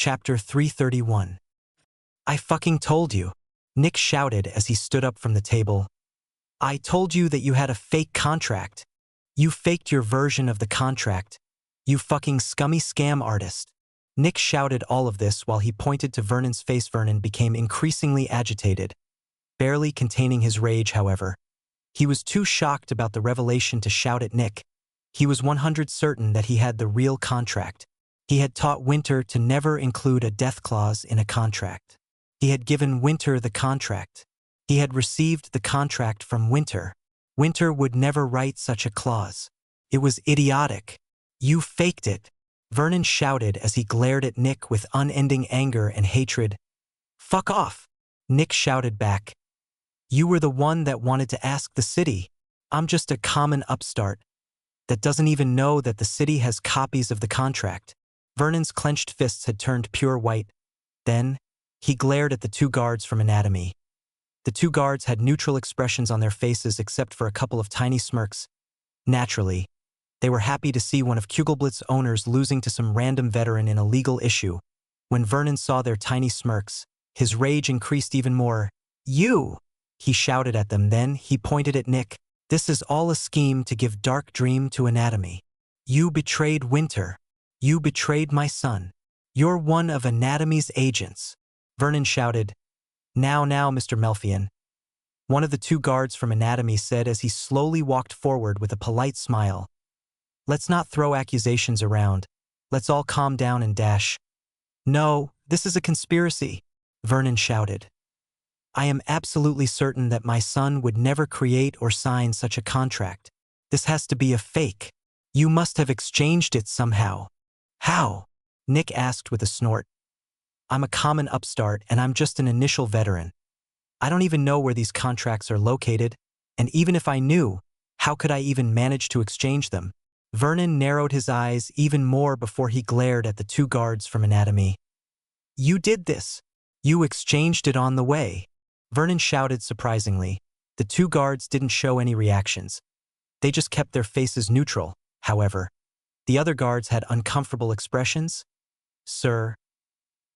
Chapter 331. I fucking told you, Nick shouted as he stood up from the table. I told you that you had a fake contract. You faked your version of the contract. You fucking scummy scam artist. Nick shouted all of this while he pointed to Vernon's face. Vernon became increasingly agitated, barely containing his rage, however. He was too shocked about the revelation to shout at Nick. He was 100% certain that he had the real contract. He had taught Winter to never include a death clause in a contract. He had given Winter the contract. He had received the contract from Winter. Winter would never write such a clause. It was idiotic. You faked it, Vernon shouted as he glared at Nick with unending anger and hatred. Fuck off, Nick shouted back. You were the one that wanted to ask the city. I'm just a common upstart that doesn't even know that the city has copies of the contract. Vernon's clenched fists had turned pure white. Then, he glared at the two guards from anatomy. The two guards had neutral expressions on their faces except for a couple of tiny smirks. Naturally, they were happy to see one of Kugelblitz's owners losing to some random veteran in a legal issue. When Vernon saw their tiny smirks, his rage increased even more. You! He shouted at them. Then he pointed at Nick. This is all a scheme to give Dark Dream to Anatomy. You betrayed Winter. You betrayed my son. You're one of Anatomy's agents. Vernon shouted. Now, Mr. Melfian. One of the two guards from Anatomy said as he slowly walked forward with a polite smile. Let's not throw accusations around. Let's all calm down and dash. No, this is a conspiracy, Vernon shouted. I am absolutely certain that my son would never create or sign such a contract. This has to be a fake. You must have exchanged it somehow. How? Nick asked with a snort. I'm a common upstart and I'm just an initial veteran. I don't even know where these contracts are located, and even if I knew, how could I even manage to exchange them? Vernon narrowed his eyes even more before he glared at the two guards from Anatomy. You did this. You exchanged it on the way. Vernon shouted surprisingly. The two guards didn't show any reactions. They just kept their faces neutral, however. The other guards had uncomfortable expressions. Sir.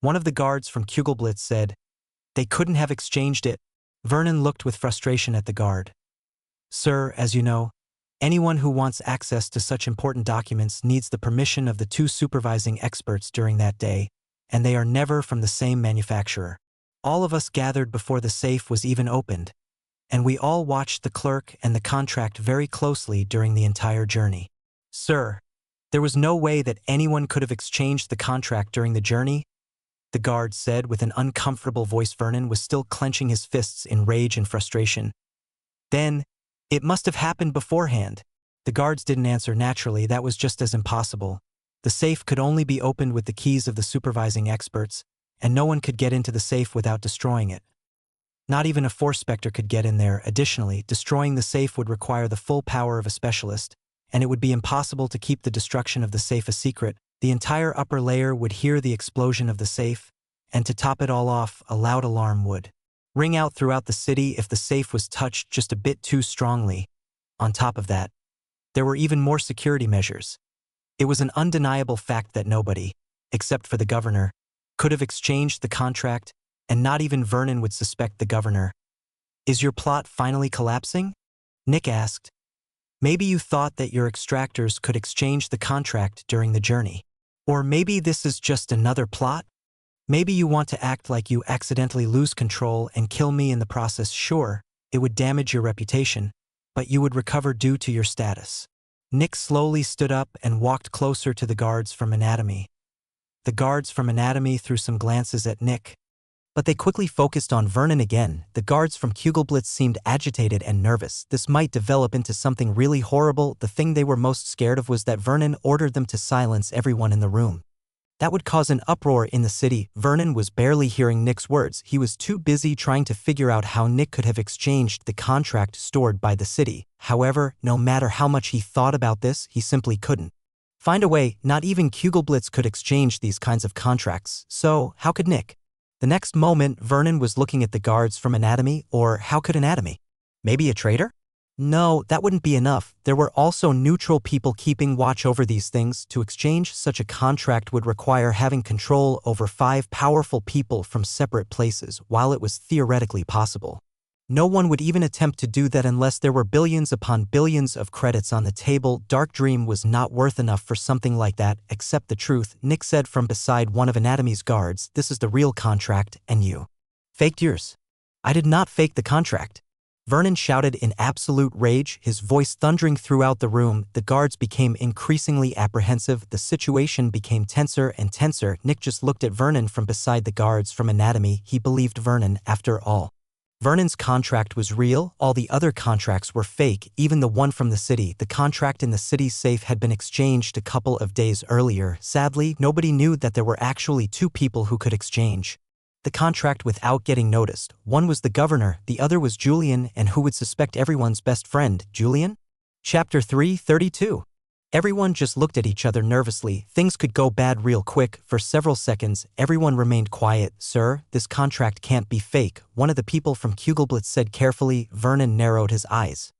One of the guards from Kugelblitz said, they couldn't have exchanged it. Vernon looked with frustration at the guard. Sir, as you know, anyone who wants access to such important documents needs the permission of the two supervising experts during that day, and they are never from the same manufacturer. All of us gathered before the safe was even opened, and we all watched the clerk and the contract very closely during the entire journey. Sir, there was no way that anyone could have exchanged the contract during the journey, the guard said with an uncomfortable voice. Vernon was still clenching his fists in rage and frustration. Then, it must have happened beforehand. The guards didn't answer. Naturally, that was just as impossible. The safe could only be opened with the keys of the supervising experts, and no one could get into the safe without destroying it. Not even a Force Spectre could get in there. Additionally, destroying the safe would require the full power of a specialist, and it would be impossible to keep the destruction of the safe a secret. The entire upper layer would hear the explosion of the safe, and to top it all off, a loud alarm would ring out throughout the city if the safe was touched just a bit too strongly. On top of that, there were even more security measures. It was an undeniable fact that nobody, except for the governor, could have exchanged the contract, and not even Vernon would suspect the governor. Is your plot finally collapsing? Nick asked. Maybe you thought that your extractors could exchange the contract during the journey. Or maybe this is just another plot? Maybe you want to act like you accidentally lose control and kill me in the process. Sure, it would damage your reputation, but you would recover due to your status. Nick slowly stood up and walked closer to the guards from Anatomy. The guards from Anatomy threw some glances at Nick, but they quickly focused on Vernon again. The guards from Kugelblitz seemed agitated and nervous. This might develop into something really horrible. The thing they were most scared of was that Vernon ordered them to silence everyone in the room. That would cause an uproar in the city. Vernon was barely hearing Nick's words. He was too busy trying to figure out how Nick could have exchanged the contract stored by the city. However, no matter how much he thought about this, he simply couldn't find a way. Not even Kugelblitz could exchange these kinds of contracts. So, how could Nick? The next moment, Vernon was looking at the guards from Anatomy. Or how could Anatomy? Maybe a traitor? No, that wouldn't be enough. There were also neutral people keeping watch over these things. To exchange such a contract would require having control over 5 powerful people from separate places, while it was theoretically possible. No one would even attempt to do that unless there were billions upon billions of credits on the table. Dark Dream was not worth enough for something like that. Accept the truth, Nick said from beside one of Anatomy's guards. This is the real contract, and you faked yours. I did not fake the contract. Vernon shouted in absolute rage, his voice thundering throughout the room. The guards became increasingly apprehensive. The situation became tenser and tenser. Nick just looked at Vernon from beside the guards from Anatomy. He believed Vernon, after all. Vernon's contract was real, all the other contracts were fake, even the one from the city. The contract in the city's safe had been exchanged a couple of days earlier. Sadly, nobody knew that there were actually 2 people who could exchange the contract without getting noticed. One was the governor, the other was Julian, and who would suspect everyone's best friend, Julian? Chapter 332. Everyone just looked at each other nervously. Things could go bad real quick. For several seconds, everyone remained quiet. Sir, this contract can't be fake, one of the people from Kugelblitz said carefully. Vernon narrowed his eyes.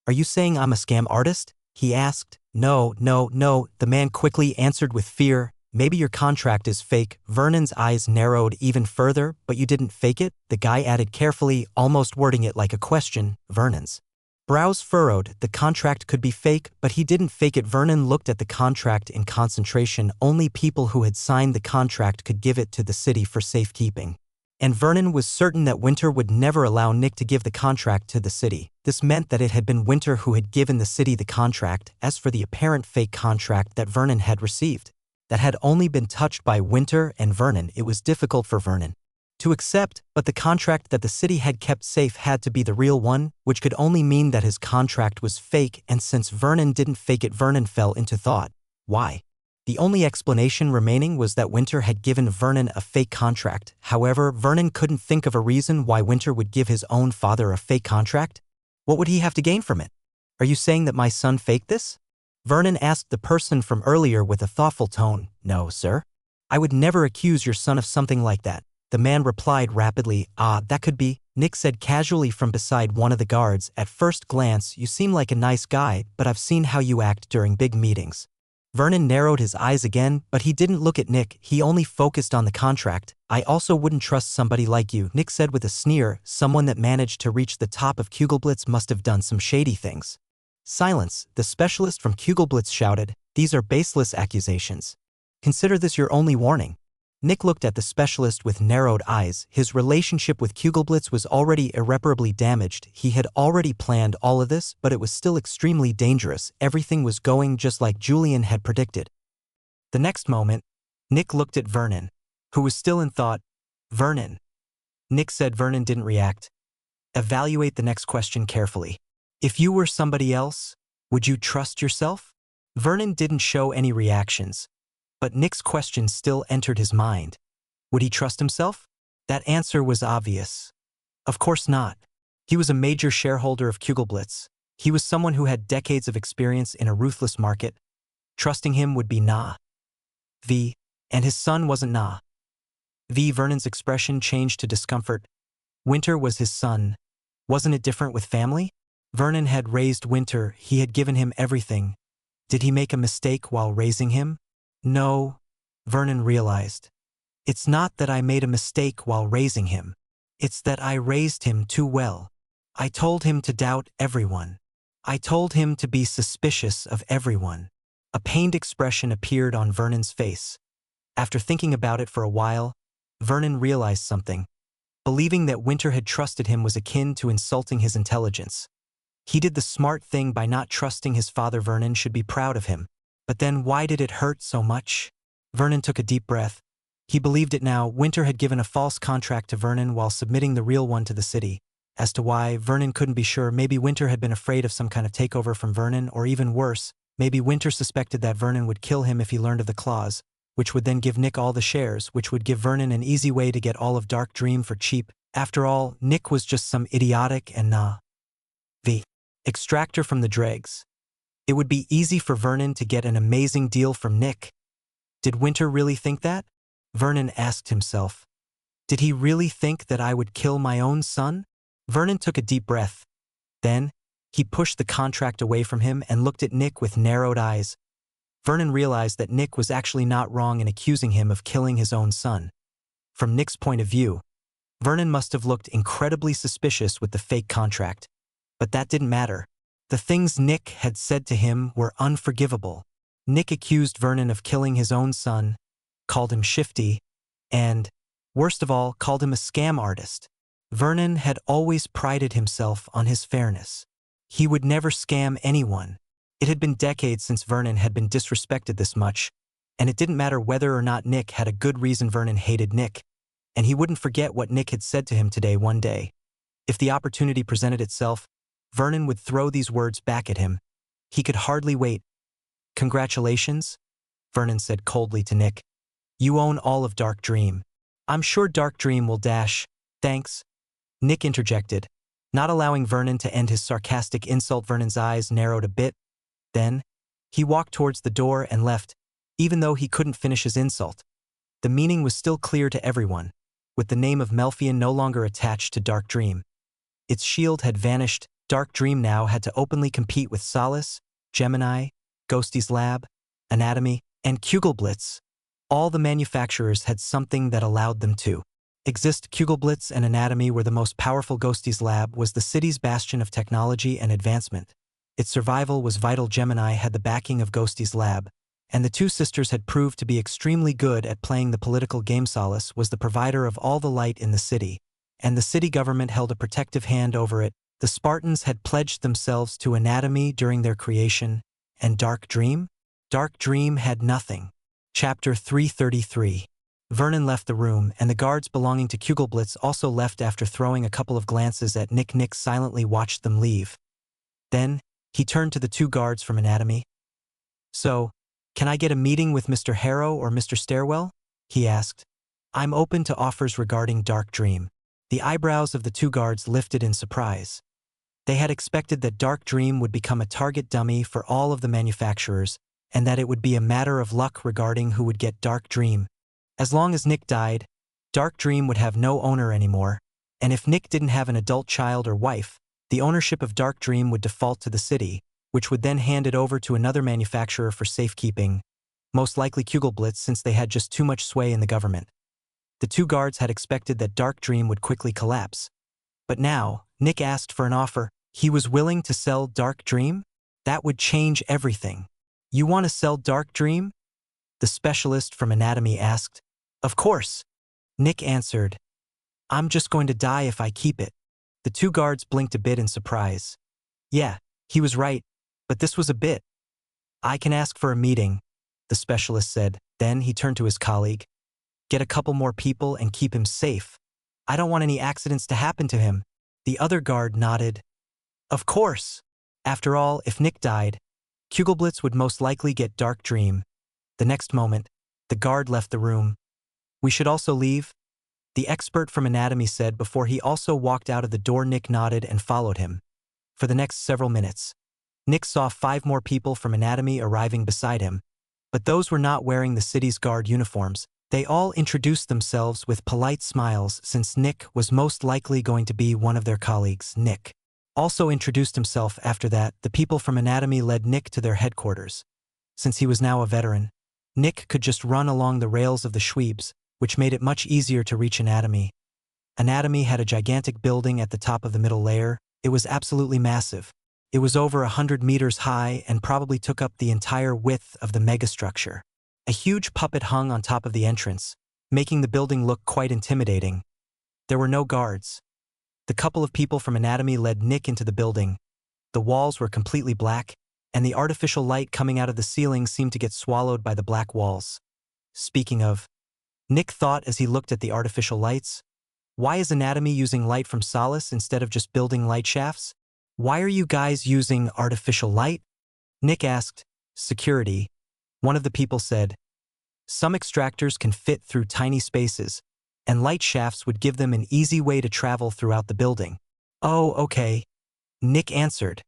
Are you saying I'm a scam artist? He asked. No, the man quickly answered with fear. Maybe your contract is fake. Vernon's eyes narrowed even further. But you didn't fake it? The guy added carefully, almost wording it like a question. Vernon's brows furrowed. The contract could be fake, but he didn't fake it. Vernon looked at the contract in concentration. Only people who had signed the contract could give it to the city for safekeeping. And Vernon was certain that Winter would never allow Nick to give the contract to the city. This meant that it had been Winter who had given the city the contract. As for the apparent fake contract that Vernon had received, that had only been touched by Winter and Vernon, it was difficult for Vernon to accept, but the contract that the city had kept safe had to be the real one, which could only mean that his contract was fake. And since Vernon didn't fake it, Vernon fell into thought. Why? The only explanation remaining was that Winter had given Vernon a fake contract. However, Vernon couldn't think of a reason why Winter would give his own father a fake contract. What would he have to gain from it? Are you saying that my son faked this? Vernon asked the person from earlier with a thoughtful tone. No, sir. I would never accuse your son of something like that. The man replied rapidly. That could be, Nick said casually from beside one of the guards. At first glance, you seem like a nice guy, but I've seen how you act during big meetings. Vernon narrowed his eyes again, but he didn't look at Nick. He only focused on the contract. I also wouldn't trust somebody like you, Nick said with a sneer. Someone that managed to reach the top of Kugelblitz must have done some shady things. Silence, the specialist from Kugelblitz shouted. These are baseless accusations. Consider this your only warning. Nick looked at the specialist with narrowed eyes. His relationship with Kugelblitz was already irreparably damaged. He had already planned all of this, but it was still extremely dangerous. Everything was going just like Julian had predicted. The next moment, Nick looked at Vernon, who was still in thought. Vernon. Nick said. Vernon didn't react. Evaluate the next question carefully. If you were somebody else, would you trust yourself? Vernon didn't show any reactions. But Nick's question still entered his mind. Would he trust himself? That answer was obvious. Of course not. He was a major shareholder of Kugelblitz. He was someone who had decades of experience in a ruthless market. Trusting him would be nah. And his son wasn't nah. Vernon's expression changed to discomfort. Winter was his son. Wasn't it different with family? Vernon had raised Winter. He had given him everything. Did he make a mistake while raising him? No, Vernon realized. It's not that I made a mistake while raising him. It's that I raised him too well. I told him to doubt everyone. I told him to be suspicious of everyone. A pained expression appeared on Vernon's face. After thinking about it for a while, Vernon realized something. Believing that Winter had trusted him was akin to insulting his intelligence. He did the smart thing by not trusting his father. Vernon should be proud of him. But then why did it hurt so much? Vernon took a deep breath. He believed it now. Winter had given a false contract to Vernon while submitting the real one to the city. As to why, Vernon couldn't be sure. Maybe Winter had been afraid of some kind of takeover from Vernon, or even worse, maybe Winter suspected that Vernon would kill him if he learned of the clause, which would then give Nick all the shares, which would give Vernon an easy way to get all of Dark Dream for cheap. After all, Nick was just some idiotic and extractor from the dregs. It would be easy for Vernon to get an amazing deal from Nick. Did Winter really think that? Vernon asked himself. Did he really think that I would kill my own son? Vernon took a deep breath. Then, He pushed the contract away from him and looked at Nick with narrowed eyes. Vernon realized that Nick was actually not wrong in accusing him of killing his own son. From Nick's point of view, Vernon must have looked incredibly suspicious with the fake contract. But that didn't matter. The things Nick had said to him were unforgivable. Nick accused Vernon of killing his own son, called him shifty, and, worst of all, called him a scam artist. Vernon had always prided himself on his fairness. He would never scam anyone. It had been decades since Vernon had been disrespected this much, and it didn't matter whether or not Nick had a good reason Vernon hated Nick, and he wouldn't forget what Nick had said to him today one day. If the opportunity presented itself, Vernon would throw these words back at him. He could hardly wait. "Congratulations," Vernon said coldly to Nick. "You own all of Dark Dream. I'm sure Dark Dream will dash." "Thanks," Nick interjected, not allowing Vernon to end his sarcastic insult. Vernon's eyes narrowed a bit. Then, he walked towards the door and left, even though he couldn't finish his insult. The meaning was still clear to everyone, with the name of Melfian no longer attached to Dark Dream. Its shield had vanished. Dark Dream now had to openly compete with Solace, Gemini, Ghosty's Lab, Anatomy, and Kugelblitz. All the manufacturers had something that allowed them to exist. Kugelblitz and Anatomy were the most powerful. Ghosty's Lab was the city's bastion of technology and advancement. Its survival was vital. Gemini had the backing of Ghosty's Lab, and the two sisters had proved to be extremely good at playing the political game. Solace was the provider of all the light in the city, and the city government held a protective hand over it. The Spartans had pledged themselves to Anatomy during their creation, and Dark Dream? Dark Dream had nothing. Chapter 333. Vernon left the room, and the guards belonging to Kugelblitz also left after throwing a couple of glances at Nick. Nick silently watched them leave. Then, he turned to the two guards from Anatomy. "So, can I get a meeting with Mr. Harrow or Mr. Stairwell?" he asked. "I'm open to offers regarding Dark Dream." The eyebrows of the two guards lifted in surprise. They had expected that Dark Dream would become a target dummy for all of the manufacturers, and that it would be a matter of luck regarding who would get Dark Dream. As long as Nick died, Dark Dream would have no owner anymore, and if Nick didn't have an adult child or wife, the ownership of Dark Dream would default to the city, which would then hand it over to another manufacturer for safekeeping, most likely Kugelblitz, since they had just too much sway in the government. The two guards had expected that Dark Dream would quickly collapse. But now, Nick asked for an offer. He was willing to sell Dark Dream? That would change everything. "You want to sell Dark Dream?" the specialist from Anatomy asked. "Of course," Nick answered. "I'm just going to die if I keep it." The two guards blinked a bit in surprise. Yeah, he was right, but this was a bit. "I can ask for a meeting," the specialist said. Then he turned to his colleague. "Get a couple more people and keep him safe. I don't want any accidents to happen to him." The other guard nodded. Of course. After all, if Nick died, Kugelblitz would most likely get Dark Dream. The next moment, the guard left the room. "We should also leave," the expert from Anatomy said before he also walked out of the door. Nick nodded and followed him. For the next several minutes, Nick saw 5 more people from Anatomy arriving beside him, but those were not wearing the city's guard uniforms. They all introduced themselves with polite smiles since Nick was most likely going to be one of their colleagues. Nick also introduced himself. After that, the people from Anatomy led Nick to their headquarters. Since he was now a veteran, Nick could just run along the rails of the Schweebs, which made it much easier to reach Anatomy. Anatomy had a gigantic building at the top of the middle layer. It was absolutely massive. It was over 100 meters high and probably took up the entire width of the megastructure. A huge puppet hung on top of the entrance, making the building look quite intimidating. There were no guards. The couple of people from Anatomy led Nick into the building. The walls were completely black, and the artificial light coming out of the ceiling seemed to get swallowed by the black walls. Speaking of, Nick thought as he looked at the artificial lights, why is Anatomy using light from Solace instead of just building light shafts? "Why are you guys using artificial light?" Nick asked. "Security," one of the people said. "Some extractors can fit through tiny spaces, and light shafts would give them an easy way to travel throughout the building." "Oh, okay," Nick answered.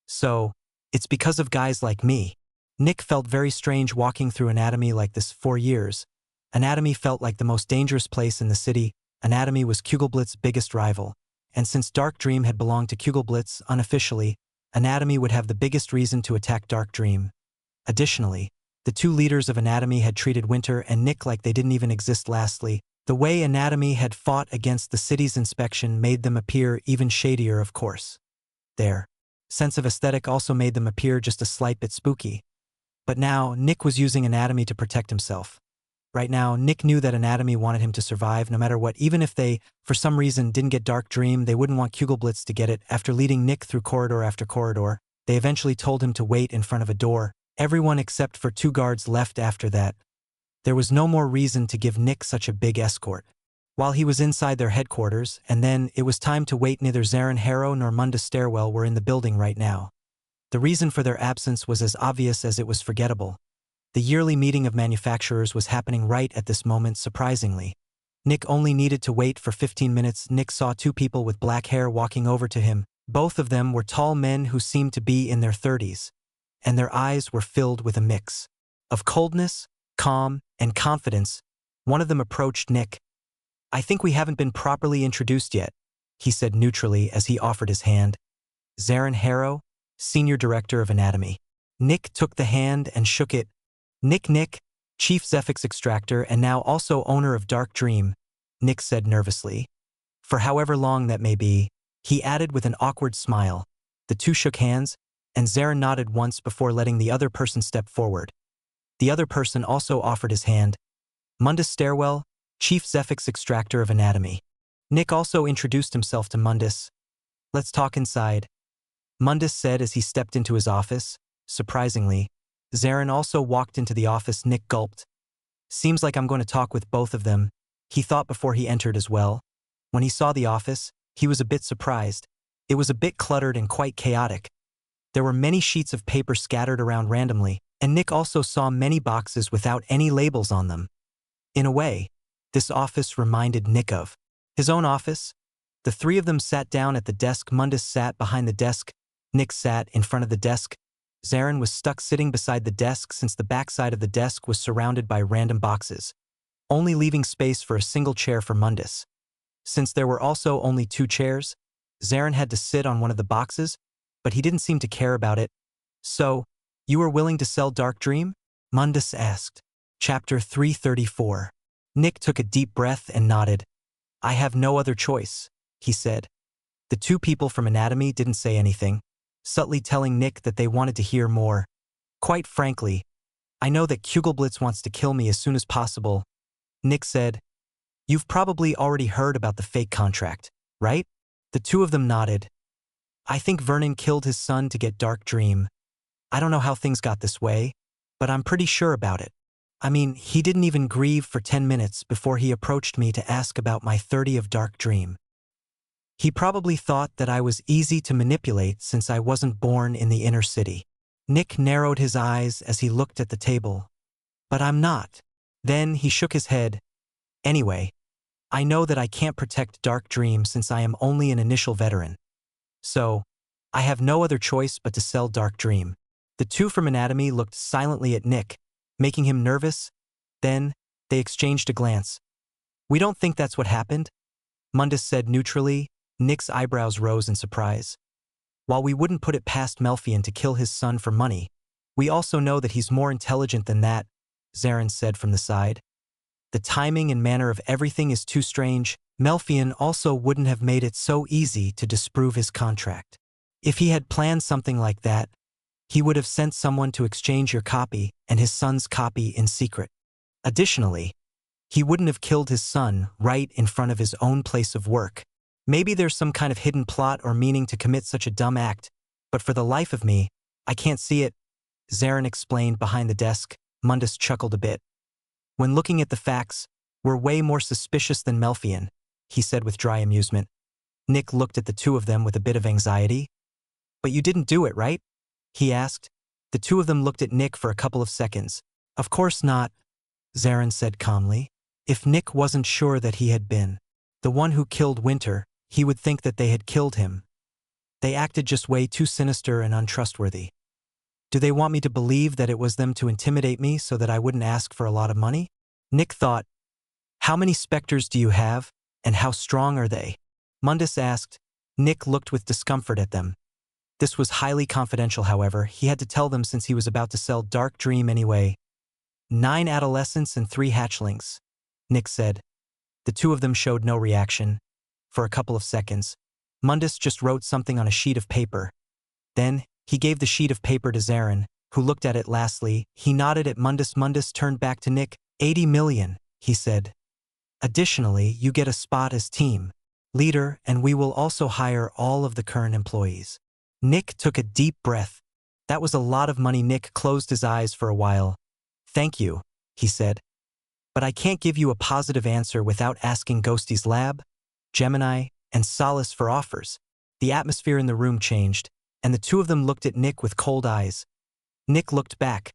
"So, it's because of guys like me." Nick felt very strange walking through Anatomy like this. For years, Anatomy felt like the most dangerous place in the city. Anatomy was Kugelblitz's biggest rival, and since Dark Dream had belonged to Kugelblitz unofficially, Anatomy would have the biggest reason to attack Dark Dream. Additionally, the two leaders of Anatomy had treated Winter and Nick like they didn't even exist. Lastly, the way Anatomy had fought against the city's inspection made them appear even shadier, of course. Their sense of aesthetic also made them appear just a slight bit spooky. But now, Nick was using Anatomy to protect himself. Right now, Nick knew that Anatomy wanted him to survive no matter what. Even if they, for some reason, didn't get Dark Dream, they wouldn't want Kugelblitz to get it. After leading Nick through corridor after corridor, they eventually told him to wait in front of a door. Everyone except for 2 guards left after that. There was no more reason to give Nick such a big escort. While he was inside their headquarters, and then it was time to wait, neither Zarin Harrow nor Mundus Stairwell were in the building right now. The reason for their absence was as obvious as it was forgettable. The yearly meeting of manufacturers was happening right at this moment. Surprisingly, Nick only needed to wait for 15 minutes. Nick saw 2 people with black hair walking over to him. Both of them were tall men who seemed to be in their 30s, and their eyes were filled with a mix of coldness, calm, and confidence. One of them approached Nick. "I think we haven't been properly introduced yet," he said neutrally as he offered his hand. "Zarin Harrow, Senior Director of Anatomy." Nick took the hand and shook it. Nick, Chief Zephix Extractor and now also owner of Dark Dream," Nick said nervously. "For however long that may be," he added with an awkward smile. The two shook hands, and Zarin nodded once before letting the other person step forward. The other person also offered his hand. "Mundus Stairwell, Chief Zephix Extractor of Anatomy." Nick also introduced himself to Mundus. "Let's talk inside," Mundus said as he stepped into his office. Surprisingly, Zarin also walked into the office. Nick gulped. "Seems like I'm going to talk with both of them," he thought before he entered as well. When he saw the office, he was a bit surprised. It was a bit cluttered and quite chaotic. There were many sheets of paper scattered around randomly, and Nick also saw many boxes without any labels on them. In a way, this office reminded Nick of his own office. The 3 of them sat down at the desk. Mundus sat behind the desk. Nick sat in front of the desk. Zarin was stuck sitting beside the desk since the backside of the desk was surrounded by random boxes, only leaving space for a single chair for Mundus. Since there were also only 2 chairs, Zarin had to sit on one of the boxes, but he didn't seem to care about it. "So, you were willing to sell Dark Dream?" Mundus asked. Chapter 334. Nick took a deep breath and nodded. "I have no other choice," he said. The 2 people from Anatomy didn't say anything, subtly telling Nick that they wanted to hear more. "Quite frankly, I know that Kugelblitz wants to kill me as soon as possible," Nick said. "You've probably already heard about the fake contract, right?" The 2 of them nodded. "I think Vernon killed his son to get Dark Dream. I don't know how things got this way, but I'm pretty sure about it. I mean, he didn't even grieve for 10 minutes before he approached me to ask about my 30 of Dark Dream. He probably thought that I was easy to manipulate since I wasn't born in the inner city." Nick narrowed his eyes as he looked at the table. "But I'm not." Then he shook his head. "Anyway, I know that I can't protect Dark Dream since I am only an initial veteran. So, I have no other choice but to sell Dark Dream." The 2 from Anatomy looked silently at Nick, making him nervous. Then, they exchanged a glance. "We don't think that's what happened," Mundus said neutrally. Nick's eyebrows rose in surprise. "While we wouldn't put it past Melfian to kill his son for money, we also know that he's more intelligent than that," Zarin said from the side. "The timing and manner of everything is too strange. Melfian also wouldn't have made it so easy to disprove his contract. If he had planned something like that, he would have sent someone to exchange your copy and his son's copy in secret. Additionally, he wouldn't have killed his son right in front of his own place of work. Maybe there's some kind of hidden plot or meaning to commit such a dumb act, but for the life of me, I can't see it," Zarin explained behind the desk. Mundus chuckled a bit. "When looking at the facts, we're way more suspicious than Melfian," he said with dry amusement. Nick looked at the 2 of them with a bit of anxiety. "But you didn't do it, right?" he asked. The 2 of them looked at Nick for a couple of seconds. "Of course not," Zarin said calmly. If Nick wasn't sure that he had been the one who killed Winter, he would think that they had killed him. They acted just way too sinister and untrustworthy. Do they want me to believe that it was them to intimidate me so that I wouldn't ask for a lot of money? Nick thought. "How many specters do you have, and how strong are they?" Mundus asked. Nick looked with discomfort at them. This was highly confidential, however. He had to tell them since he was about to sell Dark Dream anyway. 9 adolescents and 3 hatchlings, Nick said. The 2 of them showed no reaction. For a couple of seconds, Mundus just wrote something on a sheet of paper. Then, he gave the sheet of paper to Zarin, who looked at it lastly. He nodded at Mundus. Mundus turned back to Nick. 80 million, he said. Additionally, you get a spot as team leader, and we will also hire all of the current employees. Nick took a deep breath. That was a lot of money. Nick closed his eyes for a while. Thank you, he said. But I can't give you a positive answer without asking Ghosty's lab, Gemini, and Solace for offers. The atmosphere in the room changed, and the 2 of them looked at Nick with cold eyes. Nick looked back.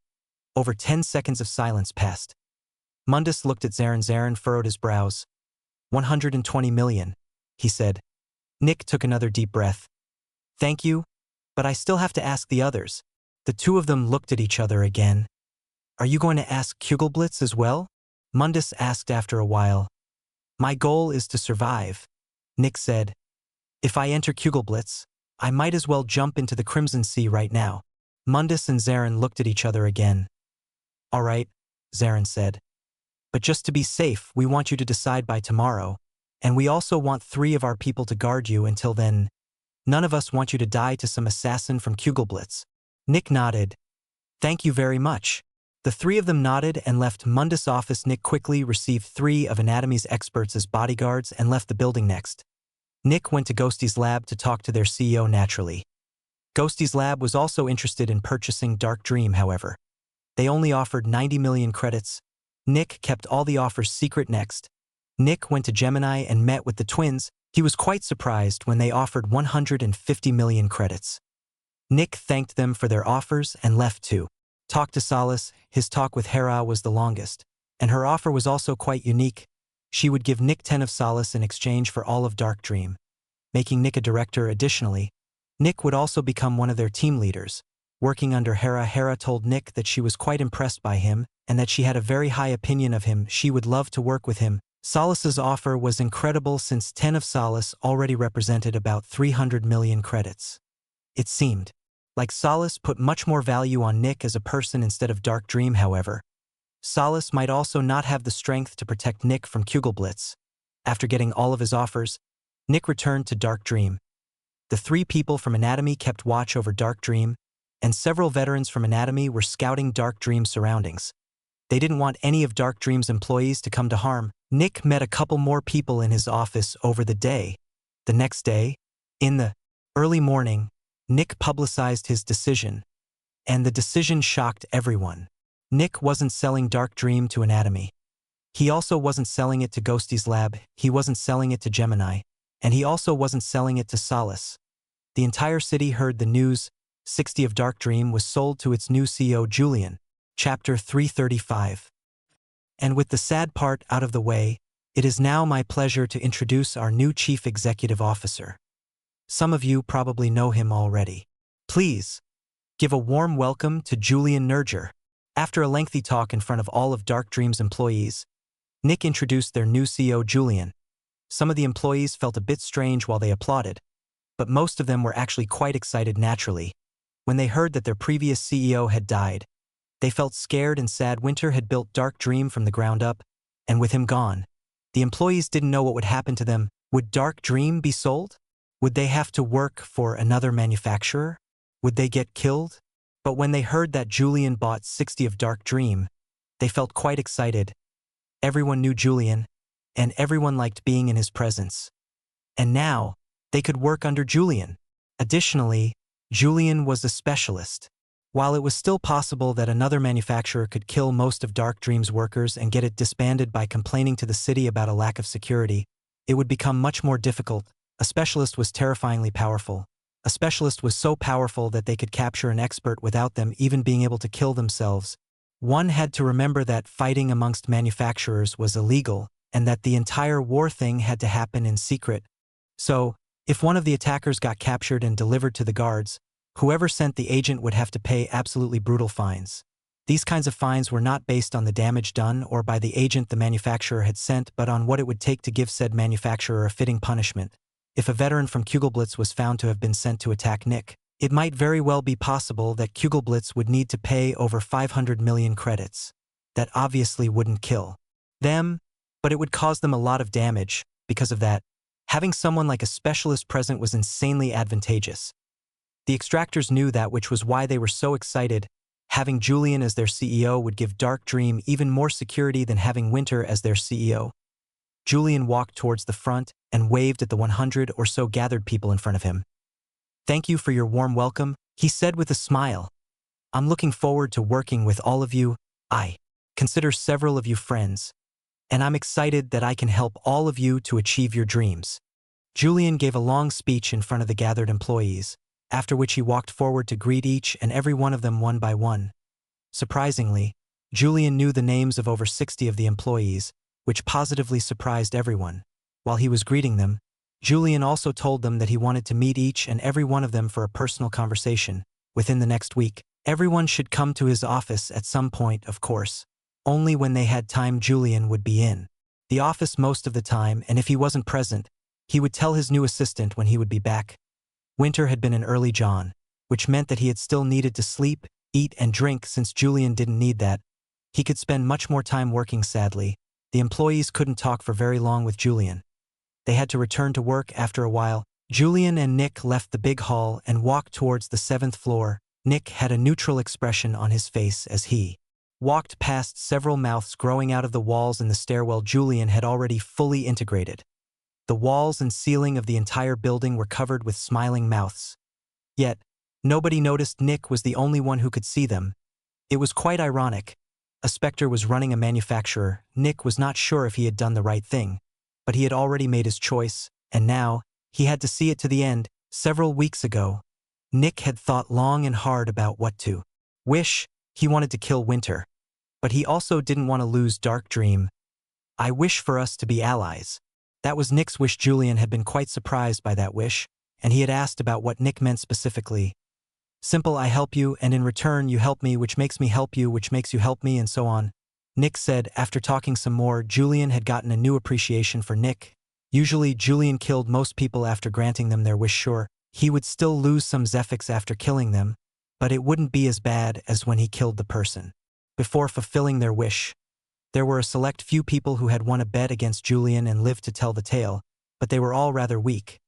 Over 10 seconds of silence passed. Mundus looked at Zarin. Zarin furrowed his brows. 120 million, he said. Nick took another deep breath. Thank you, but I still have to ask the others. The 2 of them looked at each other again. Are you going to ask Kugelblitz as well? Mundus asked after a while. My goal is to survive, Nick said. If I enter Kugelblitz, I might as well jump into the Crimson Sea right now. Mundus and Zarin looked at each other again. All right, Zarin said. But just to be safe, we want you to decide by tomorrow, and we also want 3 of our people to guard you until then. None of us want you to die to some assassin from Kugelblitz. Nick nodded. Thank you very much. The 3 of them nodded and left Mundus' office. Nick quickly received 3 of Anatomy's experts as bodyguards and left the building next. Nick went to Ghosty's lab to talk to their CEO naturally. Ghosty's lab was also interested in purchasing Dark Dream, however. They only offered 90 million credits. Nick kept all the offers secret next. Nick went to Gemini and met with the twins. He was quite surprised when they offered 150 million credits. Nick thanked them for their offers and left to talk to Solace. His talk with Hera was the longest, and her offer was also quite unique. She would give Nick 10 of Solace in exchange for all of Dark Dream, making Nick a director. Additionally, Nick would also become one of their team leaders. Working under Hera, Hera told Nick that she was quite impressed by him and that she had a very high opinion of him. She would love to work with him. Solace's offer was incredible since 10 of Solace already represented about 300 million credits. It seemed like Solace put much more value on Nick as a person instead of Dark Dream, however. Solace might also not have the strength to protect Nick from Kugelblitz. After getting all of his offers, Nick returned to Dark Dream. The 3 people from Anatomy kept watch over Dark Dream, and several veterans from Anatomy were scouting Dark Dream's surroundings. They didn't want any of Dark Dream's employees to come to harm. Nick met a couple more people in his office over the day. The next day, in the early morning, Nick publicized his decision, and the decision shocked everyone. Nick wasn't selling Dark Dream to Anatomy. He also wasn't selling it to Ghosty's lab, he wasn't selling it to Gemini, and he also wasn't selling it to Solace. The entire city heard the news. 60 of Dark Dream was sold to its new CEO Julian. Chapter 335. And with the sad part out of the way, it is now my pleasure to introduce our new Chief Executive Officer. Some of you probably know him already. Please, give a warm welcome to Julian Nerger. After a lengthy talk in front of all of Dark Dream's employees, Nick introduced their new CEO Julian. Some of the employees felt a bit strange while they applauded, but most of them were actually quite excited naturally. When they heard that their previous CEO had died, they felt scared and sad. Winter had built Dark Dream from the ground up, and with him gone, the employees didn't know what would happen to them. Would Dark Dream be sold? Would they have to work for another manufacturer? Would they get killed? But when they heard that Julian bought 60 of Dark Dream, they felt quite excited. Everyone knew Julian, and everyone liked being in his presence. And now, they could work under Julian. Additionally, Julian was a specialist. While it was still possible that another manufacturer could kill most of Dark Dream's workers and get it disbanded by complaining to the city about a lack of security, it would become much more difficult. A specialist was terrifyingly powerful. A specialist was so powerful that they could capture an expert without them even being able to kill themselves. One had to remember that fighting amongst manufacturers was illegal, and that the entire war thing had to happen in secret. So, if one of the attackers got captured and delivered to the guards, whoever sent the agent would have to pay absolutely brutal fines. These kinds of fines were not based on the damage done or by the agent the manufacturer had sent, but on what it would take to give said manufacturer a fitting punishment. If a veteran from Kugelblitz was found to have been sent to attack Nick, It might very well be possible that Kugelblitz would need to pay over 500 million credits. That obviously wouldn't kill them, but it would cause them a lot of damage. Because of that, having someone like a specialist present was insanely advantageous. The extractors knew that, which was why they were so excited. Having Julian as their CEO would give Dark Dream even more security than having Winter as their CEO. Julian walked towards the front and waved at the 100 or so gathered people in front of him. "Thank you for your warm welcome," he said with a smile. "I'm looking forward to working with all of you. I consider several of you friends, and I'm excited that I can help all of you to achieve your dreams." Julian gave a long speech in front of the gathered employees, after which he walked forward to greet each and every one of them one by one. Surprisingly, Julian knew the names of over 60 of the employees, which positively surprised everyone. While he was greeting them, Julian also told them that he wanted to meet each and every one of them for a personal conversation. Within the next week, everyone should come to his office at some point, of course. Only when they had time Julian would be in the office most of the time, and if he wasn't present, he would tell his new assistant when he would be back. Winter had been an early John, which meant that he had still needed to sleep, eat, and drink. Since Julian didn't need that, he could spend much more time working. Sadly, the employees couldn't talk for very long with Julian. They had to return to work after a while. Julian and Nick left the big hall and walked towards the 7th floor. Nick had a neutral expression on his face as he walked past several mouths growing out of the walls in the stairwell. Julian had already fully integrated. The walls and ceiling of the entire building were covered with smiling mouths. Yet, nobody noticed. Nick was the only one who could see them. It was quite ironic. A Spectre was running a manufacturer. Nick was not sure if he had done the right thing, but he had already made his choice, and now, he had to see it to the end. Several weeks ago, Nick had thought long and hard about what to wish. He wanted to kill Winter, but he also didn't want to lose Dark Dream. "I wish for us to be allies." That was Nick's wish. Julian had been quite surprised by that wish, and he had asked about what Nick meant specifically. "Simple, I help you, and in return you help me, which makes me help you, which makes you help me, and so on," Nick said. After talking some more, Julian had gotten a new appreciation for Nick. Usually Julian killed most people after granting them their wish. Sure, he would still lose some Zephics after killing them, but it wouldn't be as bad as when he killed the person before fulfilling their wish. There were a select few people who had won a bet against Julian and lived to tell the tale, but they were all rather weak.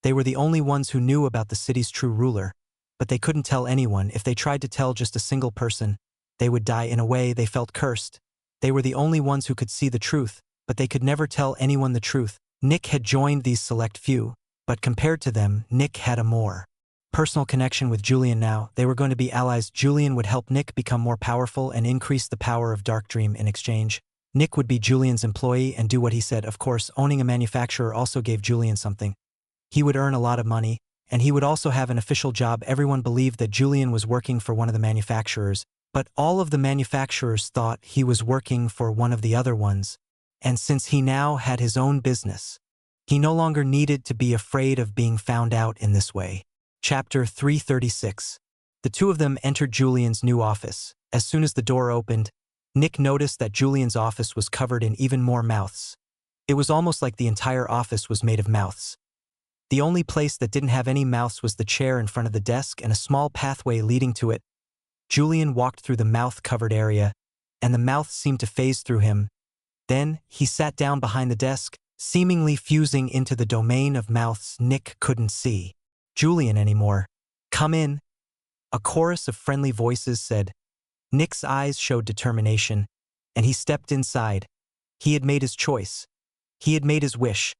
They were the only ones who knew about the city's true ruler, but they couldn't tell anyone. If they tried to tell just a single person, they would die. In a way, they felt cursed. They were the only ones who could see the truth, but they could never tell anyone the truth. Nick had joined these select few, but compared to them, Nick had a more personal connection with Julian now. They were going to be allies. Julian would help Nick become more powerful and increase the power of Dark Dream. In exchange, Nick would be Julian's employee and do what he said. Of course, owning a manufacturer also gave Julian something. He would earn a lot of money, and he would also have an official job. Everyone believed that Julian was working for one of the manufacturers, but all of the manufacturers thought he was working for one of the other ones. And since he now had his own business, he no longer needed to be afraid of being found out in this way. Chapter 336. The two of them entered Julian's new office. As soon as the door opened, Nick noticed that Julian's office was covered in even more mouths. It was almost like the entire office was made of mouths. The only place that didn't have any mouths was the chair in front of the desk and a small pathway leading to it. Julian walked through the mouth-covered area, and the mouths seemed to phase through him. Then, he sat down behind the desk, seemingly fusing into the domain of mouths. Nick couldn't see Julian anymore. "Come in," a chorus of friendly voices said. Nick's eyes showed determination, and he stepped inside. He had made his choice. He had made his wish.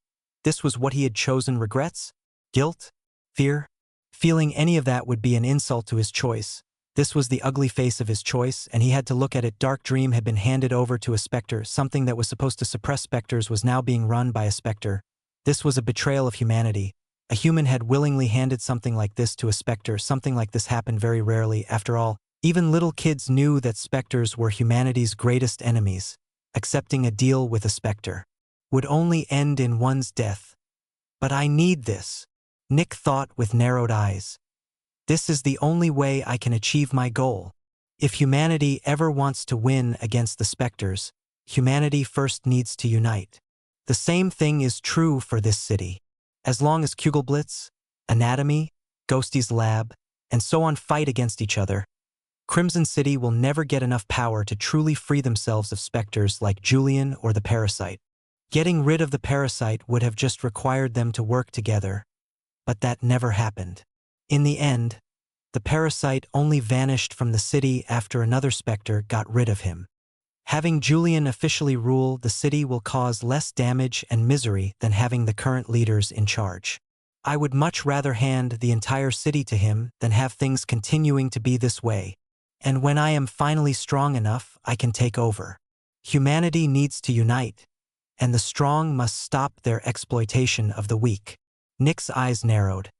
This was what he had chosen. Regrets? Guilt? Fear? Feeling any of that would be an insult to his choice. This was the ugly face of his choice, and he had to look at it. Dark Dream had been handed over to a Spectre. Something that was supposed to suppress Spectres was now being run by a Spectre. This was a betrayal of humanity. A human had willingly handed something like this to a Spectre. Something like this happened very rarely. After all, even little kids knew that Spectres were humanity's greatest enemies. Accepting a deal with a Spectre would only end in one's death. But I need this, Nick thought with narrowed eyes. This is the only way I can achieve my goal. If humanity ever wants to win against the Spectres, humanity first needs to unite. The same thing is true for this city. As long as Kugelblitz, Anatomy, Ghosty's lab, and so on fight against each other, Crimson City will never get enough power to truly free themselves of specters like Julian or the parasite. Getting rid of the parasite would have just required them to work together, but that never happened. In the end, the parasite only vanished from the city after another specter got rid of him. Having Julian officially rule the city will cause less damage and misery than having the current leaders in charge. I would much rather hand the entire city to him than have things continuing to be this way. And when I am finally strong enough, I can take over. Humanity needs to unite, and the strong must stop their exploitation of the weak. Nick's eyes narrowed.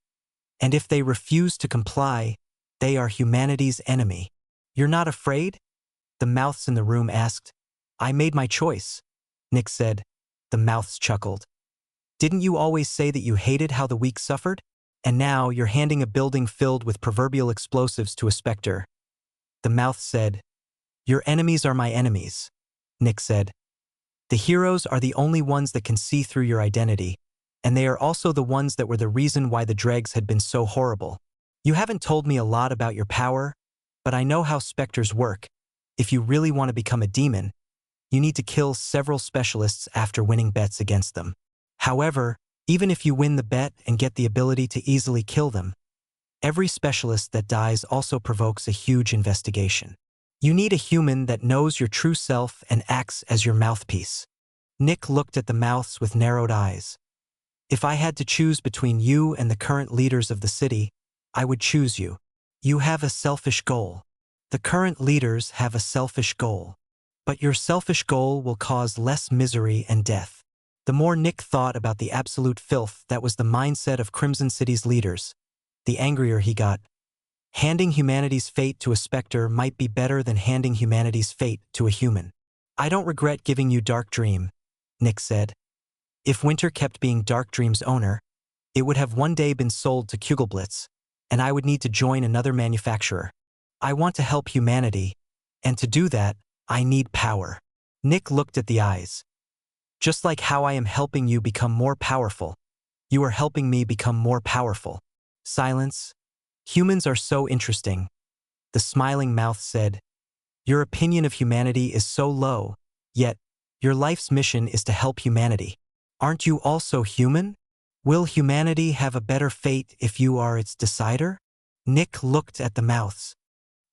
And if they refuse to comply, they are humanity's enemy. You're not afraid? The mouths in the room asked. I made my choice, Nick said. The mouths chuckled. Didn't you always say that you hated how the weak suffered? And now you're handing a building filled with proverbial explosives to a specter. The mouth said, Your enemies are my enemies, Nick said. The heroes are the only ones that can see through your identity, and they are also the ones that were the reason why the dregs had been so horrible. You haven't told me a lot about your power, but I know how specters work. If you really want to become a demon, you need to kill several specialists after winning bets against them. However, even if you win the bet and get the ability to easily kill them, every specialist that dies also provokes a huge investigation. You need a human that knows your true self and acts as your mouthpiece. Nick looked at the mouths with narrowed eyes. If I had to choose between you and the current leaders of the city, I would choose you. You have a selfish goal. The current leaders have a selfish goal. But your selfish goal will cause less misery and death. The more Nick thought about the absolute filth that was the mindset of Crimson City's leaders, the angrier he got. Handing humanity's fate to a specter might be better than handing humanity's fate to a human. I don't regret giving you Dark Dream, Nick said. If Winter kept being Dark Dream's owner, it would have one day been sold to Kugelblitz, and I would need to join another manufacturer. I want to help humanity, and to do that, I need power. Nick looked at the eyes. Just like how I am helping you become more powerful, you are helping me become more powerful. Silence. Humans are so interesting. The smiling mouth said, Your opinion of humanity is so low, yet your life's mission is to help humanity. Aren't you also human? Will humanity have a better fate if you are its decider? Nick looked at the mouths.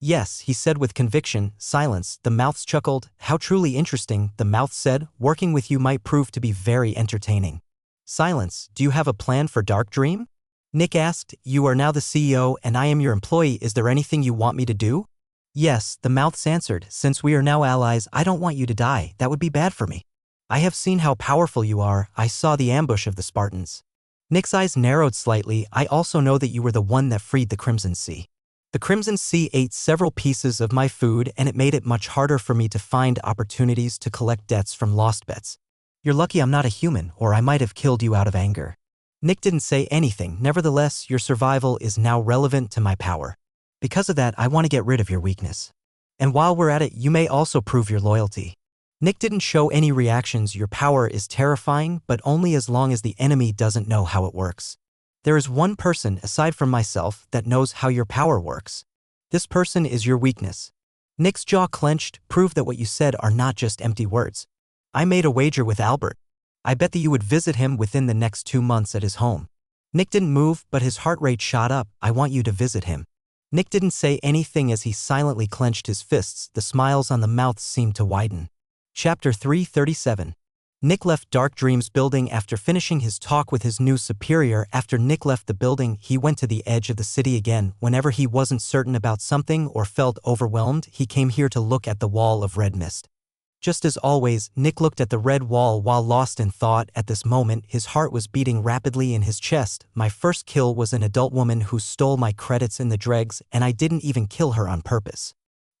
Yes, he said with conviction. Silence. The mouths chuckled. How truly interesting, the mouth said. Working with you might prove to be very entertaining. Silence. Do you have a plan for Dark Dream? Nick asked. You are now the CEO and I am your employee. Is there anything you want me to do? Yes, the mouths answered. Since we are now allies, I don't want you to die. That would be bad for me. I have seen how powerful you are. I saw the ambush of the Spartans. Nick's eyes narrowed slightly. I also know that you were the one that freed the Crimson Sea. The Crimson Sea ate several pieces of my food and it made it much harder for me to find opportunities to collect debts from lost bets. You're lucky I'm not a human, or I might have killed you out of anger. Nick didn't say anything. Nevertheless, your survival is now relevant to my power. Because of that, I want to get rid of your weakness. And while we're at it, you may also prove your loyalty. Nick didn't show any reactions. Your power is terrifying, but only as long as the enemy doesn't know how it works. There is one person, aside from myself, that knows how your power works. This person is your weakness. Nick's jaw clenched. Prove that what you said are not just empty words. I made a wager with Albert. I bet that you would visit him within the next 2 months at his home. Nick didn't move, but his heart rate shot up. I want you to visit him. Nick didn't say anything as he silently clenched his fists. The smiles on the mouth seemed to widen. Chapter 337. Nick left Dark Dream's building after finishing his talk with his new superior. After Nick left the building, he went to the edge of the city again. Whenever he wasn't certain about something or felt overwhelmed, he came here to look at the wall of red mist. Just as always, Nick looked at the red wall while lost in thought. At this moment, his heart was beating rapidly in his chest. My first kill was an adult woman who stole my credits in the dregs, and I didn't even kill her on purpose.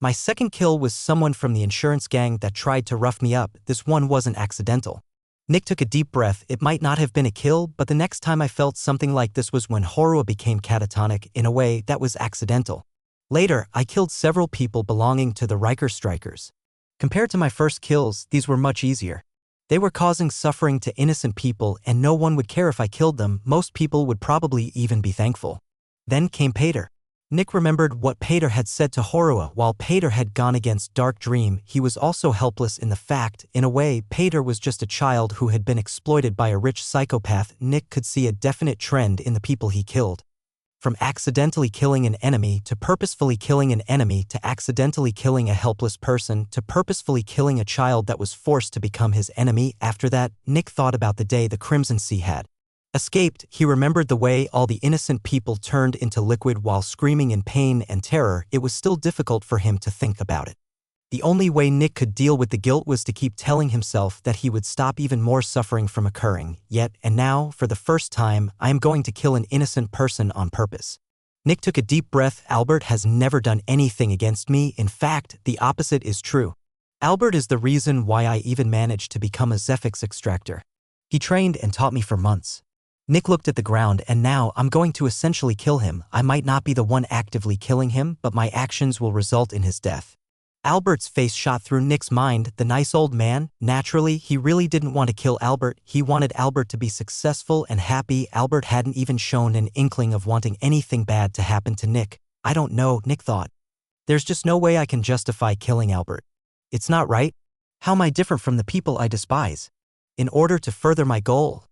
My second kill was someone from the insurance gang that tried to rough me up. This one wasn't accidental. Nick took a deep breath. It might not have been a kill, but the next time I felt something like this was when Horua became catatonic. In a way, that was accidental. Later, I killed several people belonging to the Riker Strikers. Compared to my first kills, these were much easier. They were causing suffering to innocent people and no one would care if I killed them. Most people would probably even be thankful. Then came Pater. Nick remembered what Pater had said to Horua. While Pater had gone against Dark Dream, he was also helpless in the fact, in a way, Pater was just a child who had been exploited by a rich psychopath. Nick could see a definite trend in the people he killed. From accidentally killing an enemy to purposefully killing an enemy to accidentally killing a helpless person to purposefully killing a child that was forced to become his enemy. After that, Nick thought about the day the Crimson Sea had escaped. He remembered the way all the innocent people turned into liquid while screaming in pain and terror. It was still difficult for him to think about it. The only way Nick could deal with the guilt was to keep telling himself that he would stop even more suffering from occurring. Yet, and now, for the first time, I am going to kill an innocent person on purpose. Nick took a deep breath. Albert has never done anything against me. In fact, the opposite is true. Albert is the reason why I even managed to become a Zephyx extractor. He trained and taught me for months. Nick looked at the ground, and now I'm going to essentially kill him. I might not be the one actively killing him, but my actions will result in his death. Albert's face shot through Nick's mind. The nice old man, naturally, he really didn't want to kill Albert. He wanted Albert to be successful and happy. Albert hadn't even shown an inkling of wanting anything bad to happen to Nick. I don't know, Nick thought. There's just no way I can justify killing Albert. It's not right. How am I different from the people I despise? In order to further my goal,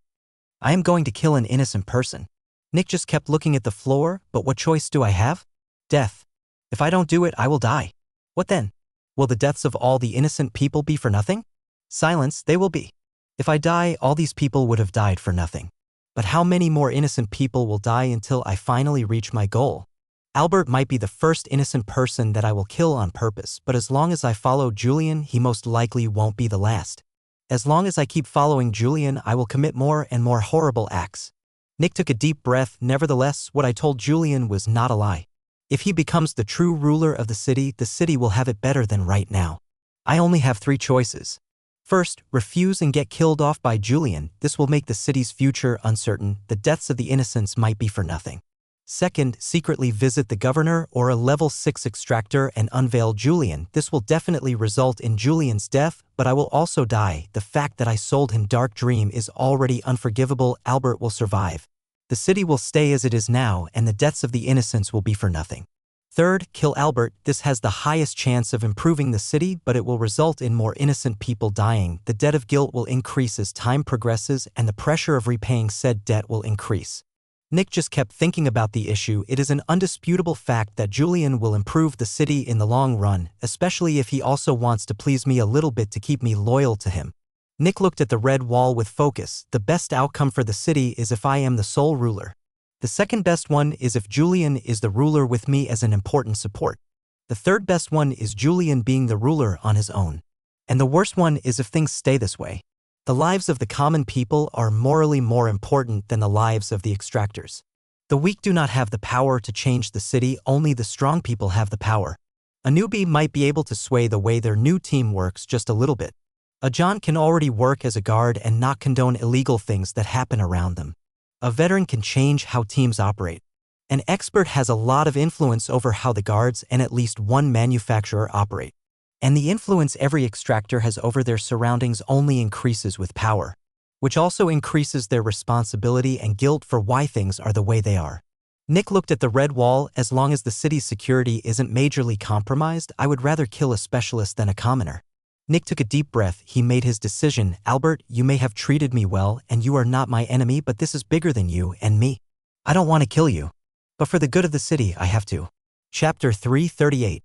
I am going to kill an innocent person. Nick just kept looking at the floor. But what choice do I have? Death. If I don't do it, I will die. What then? Will the deaths of all the innocent people be for nothing? Silence, they will be. If I die, all these people would have died for nothing. But how many more innocent people will die until I finally reach my goal? Albert might be the first innocent person that I will kill on purpose, but as long as I follow Julian, he most likely won't be the last. As long as I keep following Julian, I will commit more and more horrible acts. Nick took a deep breath. Nevertheless, what I told Julian was not a lie. If he becomes the true ruler of the city will have it better than right now. I only have 3 choices. First, refuse and get killed off by Julian. This will make the city's future uncertain. The deaths of the innocents might be for nothing. Second, secretly visit the governor or a level 6 extractor and unveil Julian. This will definitely result in Julian's death, but I will also die. The fact that I sold him Dark Dream is already unforgivable. Albert will survive. The city will stay as it is now, and the deaths of the innocents will be for nothing. Third, kill Albert. This has the highest chance of improving the city, but it will result in more innocent people dying. The debt of guilt will increase as time progresses, and the pressure of repaying said debt will increase. Nick just kept thinking about the issue. It is an undisputable fact that Julian will improve the city in the long run, especially if he also wants to please me a little bit to keep me loyal to him. Nick looked at the red wall with focus. The best outcome for the city is if I am the sole ruler. The second best one is if Julian is the ruler with me as an important support. The third best one is Julian being the ruler on his own. And the worst one is if things stay this way. The lives of the common people are morally more important than the lives of the extractors. The weak do not have the power to change the city, only the strong people have the power. A newbie might be able to sway the way their new team works just a little bit. A John can already work as a guard and not condone illegal things that happen around them. A veteran can change how teams operate. An expert has a lot of influence over how the guards and at least one manufacturer operate. And the influence every extractor has over their surroundings only increases with power, which also increases their responsibility and guilt for why things are the way they are. Nick looked at the red wall. As long as the city's security isn't majorly compromised, I would rather kill a specialist than a commoner. Nick took a deep breath. He made his decision. Albert, you may have treated me well, and you are not my enemy, but this is bigger than you and me. I don't want to kill you. But for the good of the city, I have to. Chapter 338.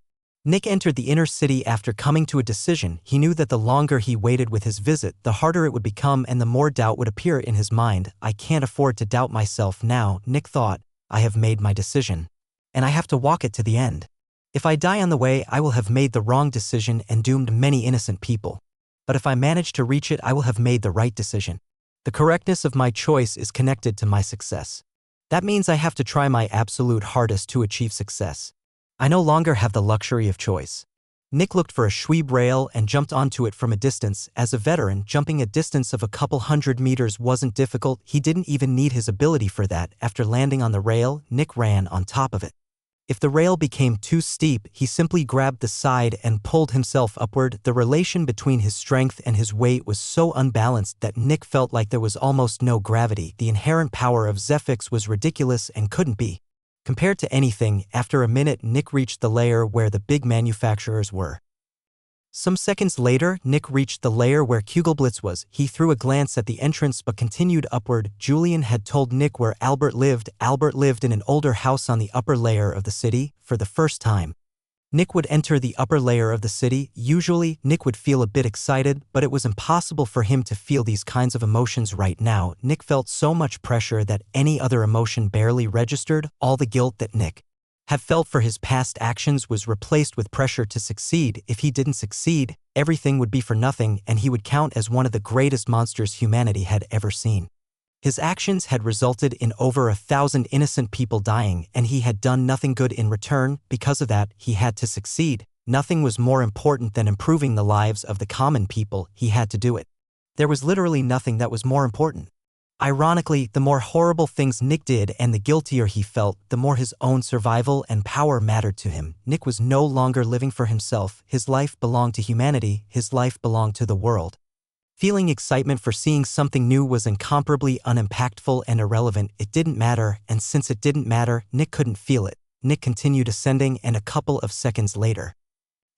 Nick entered the inner city after coming to a decision. He knew that the longer he waited with his visit, the harder it would become and the more doubt would appear in his mind. I can't afford to doubt myself now, Nick thought. I have made my decision. And I have to walk it to the end. If I die on the way, I will have made the wrong decision and doomed many innocent people. But if I manage to reach it, I will have made the right decision. The correctness of my choice is connected to my success. That means I have to try my absolute hardest to achieve success. I no longer have the luxury of choice. Nick looked for a Schweeb rail and jumped onto it from a distance. As a veteran, jumping a distance of a couple hundred meters wasn't difficult. He didn't even need his ability for that. After landing on the rail, Nick ran on top of it. If the rail became too steep, he simply grabbed the side and pulled himself upward. The relation between his strength and his weight was so unbalanced that Nick felt like there was almost no gravity. The inherent power of Zephyx was ridiculous and couldn't be Compared to anything, after a minute Nick reached the layer where the big manufacturers were. Some seconds later, Nick reached the layer where Kugelblitz was. He threw a glance at the entrance but continued upward. Julian had told Nick where Albert lived. Albert lived in an older house on the upper layer of the city. For the first time, Nick would enter the upper layer of the city. Usually, Nick would feel a bit excited, but it was impossible for him to feel these kinds of emotions right now. Nick felt so much pressure that any other emotion barely registered. All the guilt that Nick had felt for his past actions was replaced with pressure to succeed. If he didn't succeed, everything would be for nothing and he would count as one of the greatest monsters humanity had ever seen. His actions had resulted in over 1,000 innocent people dying, and he had done nothing good in return. Because of that, he had to succeed. Nothing was more important than improving the lives of the common people. He had to do it. There was literally nothing that was more important. Ironically, the more horrible things Nick did and the guiltier he felt, the more his own survival and power mattered to him. Nick was no longer living for himself. His life belonged to humanity. His life belonged to the world. Feeling excitement for seeing something new was incomparably unimpactful and irrelevant. It didn't matter, and since it didn't matter, Nick couldn't feel it. Nick continued ascending, and a couple of seconds later,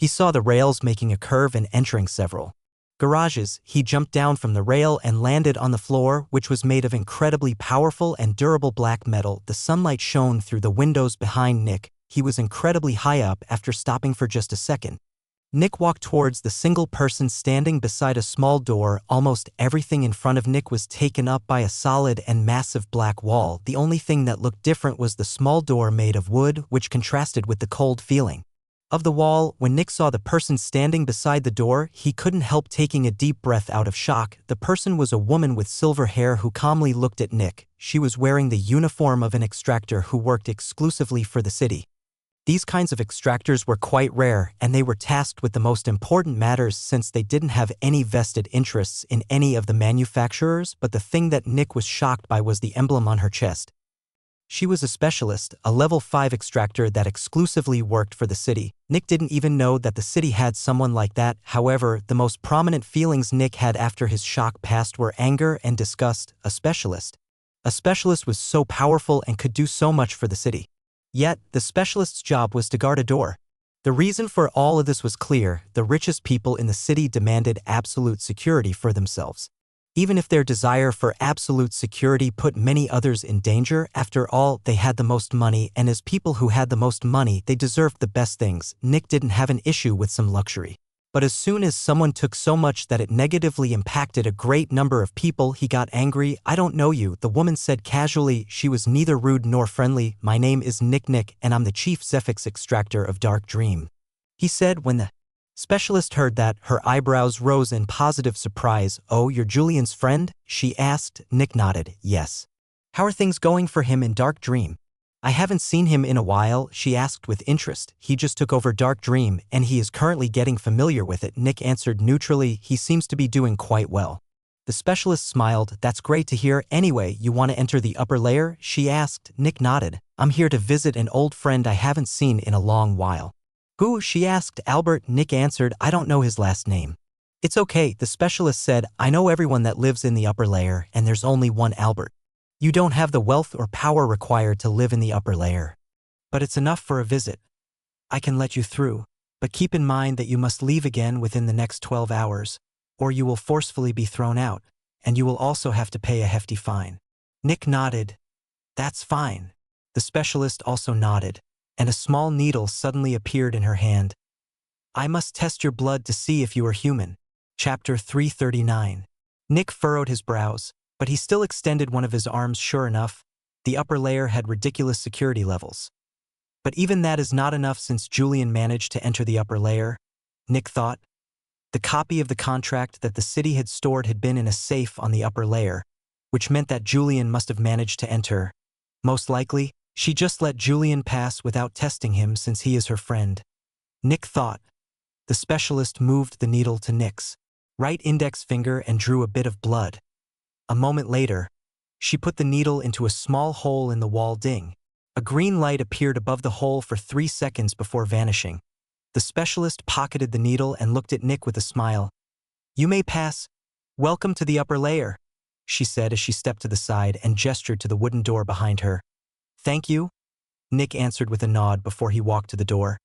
he saw the rails making a curve and entering several garages. He jumped down from the rail and landed on the floor, which was made of incredibly powerful and durable black metal. The sunlight shone through the windows behind Nick. He was incredibly high up. After stopping for just a second, Nick walked towards the single person standing beside a small door. Almost everything in front of Nick was taken up by a solid and massive black wall. The only thing that looked different was the small door made of wood, which contrasted with the cold feeling of the wall. When Nick saw the person standing beside the door, he couldn't help taking a deep breath out of shock. The person was a woman with silver hair who calmly looked at Nick. She was wearing the uniform of an extractor who worked exclusively for the city. These kinds of extractors were quite rare, and they were tasked with the most important matters since they didn't have any vested interests in any of the manufacturers. But the thing that Nick was shocked by was the emblem on her chest. She was a specialist, a level 5 extractor that exclusively worked for the city. Nick didn't even know that the city had someone like that. However, the most prominent feelings Nick had after his shock passed were anger and disgust. A specialist. A specialist was so powerful and could do so much for the city. Yet, the specialist's job was to guard a door. The reason for all of this was clear. The richest people in the city demanded absolute security for themselves, even if their desire for absolute security put many others in danger. After all, they had the most money, and as people who had the most money, they deserved the best things. Nick didn't have an issue with some luxury. But as soon as someone took so much that it negatively impacted a great number of people, he got angry. "I don't know you," the woman said casually. She was neither rude nor friendly. "My name is Nick, and I'm the chief Zephix extractor of Dark Dream," he said. When the specialist heard that, her eyebrows rose in positive surprise. "Oh, you're Julian's friend?" she asked. Nick nodded. "Yes." "How are things going for him in Dark Dream?" "I haven't seen him in a while," she asked with interest. "He just took over Dark Dream, and he is currently getting familiar with it," Nick answered neutrally. "He seems to be doing quite well." The specialist smiled. "That's great to hear. Anyway, you want to enter the upper layer?" she asked. Nick nodded. "I'm here to visit an old friend I haven't seen in a long while." "Who?" she asked. "Albert," Nick answered. "I don't know his last name." "It's okay," the specialist said. "I know everyone that lives in the upper layer, and there's only one Albert. You don't have the wealth or power required to live in the upper layer, but it's enough for a visit. I can let you through, but keep in mind that you must leave again within the next 12 hours, or you will forcefully be thrown out, and you will also have to pay a hefty fine." Nick nodded. "That's fine." The specialist also nodded, and a small needle suddenly appeared in her hand. "I must test your blood to see if you are human." Chapter 339. Nick furrowed his brows, but he still extended one of his arms. Sure enough, the upper layer had ridiculous security levels. But even that is not enough since Julian managed to enter the upper layer, Nick thought. The copy of the contract that the city had stored had been in a safe on the upper layer, which meant that Julian must have managed to enter. Most likely, she just let Julian pass without testing him since he is her friend, Nick thought. The specialist moved the needle to Nick's right index finger and drew a bit of blood. A moment later, she put the needle into a small hole in the wall. Ding. A green light appeared above the hole for 3 seconds before vanishing. The specialist pocketed the needle and looked at Nick with a smile. "You may pass. Welcome to the upper layer," she said as she stepped to the side and gestured to the wooden door behind her. "Thank you." Nick answered with a nod before he walked to the door.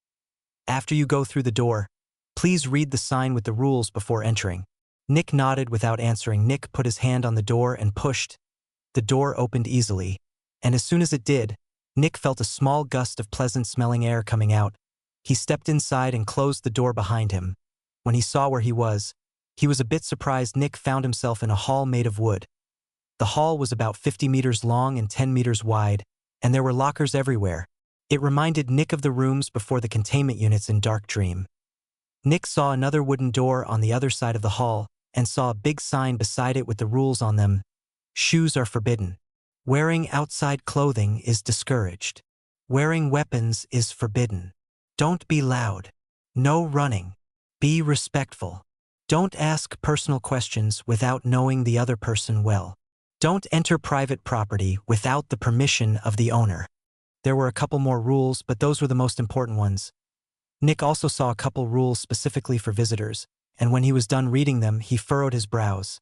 After you go through the door, please read the sign with the rules before entering. Nick nodded without answering. Nick put his hand on the door and pushed. The door opened easily, and as soon as it did, Nick felt a small gust of pleasant-smelling air coming out. He stepped inside and closed the door behind him. When he saw where he was a bit surprised. Nick found himself in a hall made of wood. The hall was about 50 meters long and 10 meters wide, and there were lockers everywhere. It reminded Nick of the rooms before the containment units in Dark Dream. Nick saw another wooden door on the other side of the hall and saw a big sign beside it with the rules on them. Shoes are forbidden. Wearing outside clothing is discouraged. Wearing weapons is forbidden. Don't be loud. No running. Be respectful. Don't ask personal questions without knowing the other person well. Don't enter private property without the permission of the owner. There were a couple more rules, but those were the most important ones. Nick also saw a couple rules specifically for visitors, and when he was done reading them, he furrowed his brows.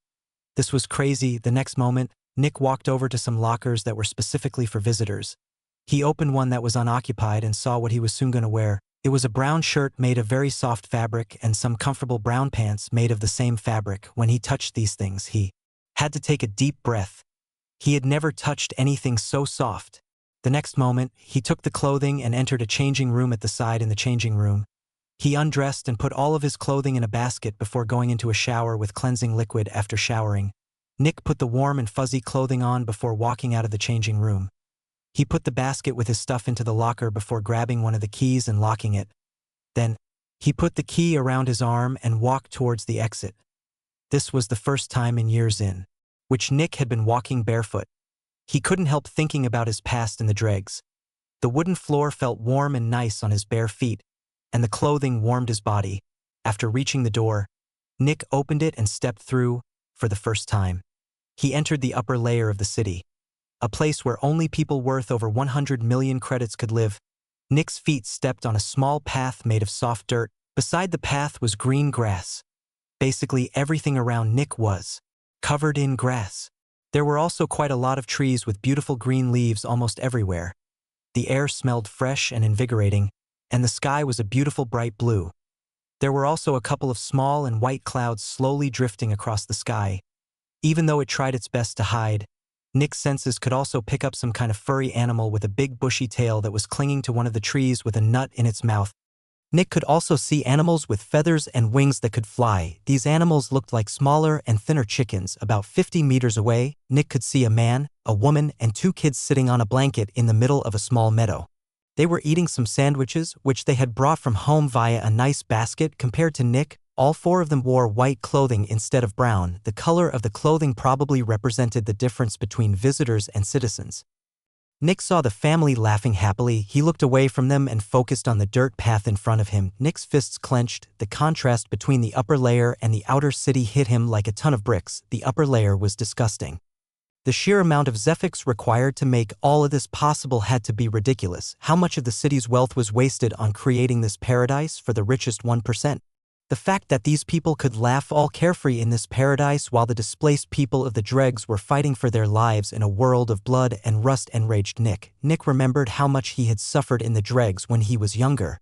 This was crazy. The next moment, Nick walked over to some lockers that were specifically for visitors. He opened one that was unoccupied and saw what he was soon going to wear. It was a brown shirt made of very soft fabric and some comfortable brown pants made of the same fabric. When he touched these things, he had to take a deep breath. He had never touched anything so soft. The next moment, he took the clothing and entered a changing room at the side. In the changing room, he undressed and put all of his clothing in a basket before going into a shower with cleansing liquid. After showering, Nick put the warm and fuzzy clothing on before walking out of the changing room. He put the basket with his stuff into the locker before grabbing one of the keys and locking it. Then, he put the key around his arm and walked towards the exit. This was the first time in years in which Nick had been walking barefoot. He couldn't help thinking about his past in the dregs. The wooden floor felt warm and nice on his bare feet, and the clothing warmed his body. After reaching the door, Nick opened it and stepped through for the first time. He entered the upper layer of the city, a place where only people worth over 100 million credits could live. Nick's feet stepped on a small path made of soft dirt. Beside the path was green grass. Basically everything around Nick was covered in grass. There were also quite a lot of trees with beautiful green leaves almost everywhere. The air smelled fresh and invigorating, and the sky was a beautiful bright blue. There were also a couple of small and white clouds slowly drifting across the sky. Even though it tried its best to hide, Nick's senses could also pick up some kind of furry animal with a big bushy tail that was clinging to one of the trees with a nut in its mouth. Nick could also see animals with feathers and wings that could fly. These animals looked like smaller and thinner chickens. About 50 meters away, Nick could see a man, a woman, and two kids sitting on a blanket in the middle of a small meadow. They were eating some sandwiches, which they had brought from home via a nice basket. Compared to Nick, all four of them wore white clothing instead of brown. The color of the clothing probably represented the difference between visitors and citizens. Nick saw the family laughing happily. He looked away from them and focused on the dirt path in front of him. Nick's fists clenched. The contrast between the upper layer and the outer city hit him like a ton of bricks. The upper layer was disgusting. The sheer amount of Zephyx required to make all of this possible had to be ridiculous. How much of the city's wealth was wasted on creating this paradise for the richest 1%? The fact that these people could laugh all carefree in this paradise while the displaced people of the dregs were fighting for their lives in a world of blood and rust enraged Nick. Nick remembered how much he had suffered in the dregs when he was younger.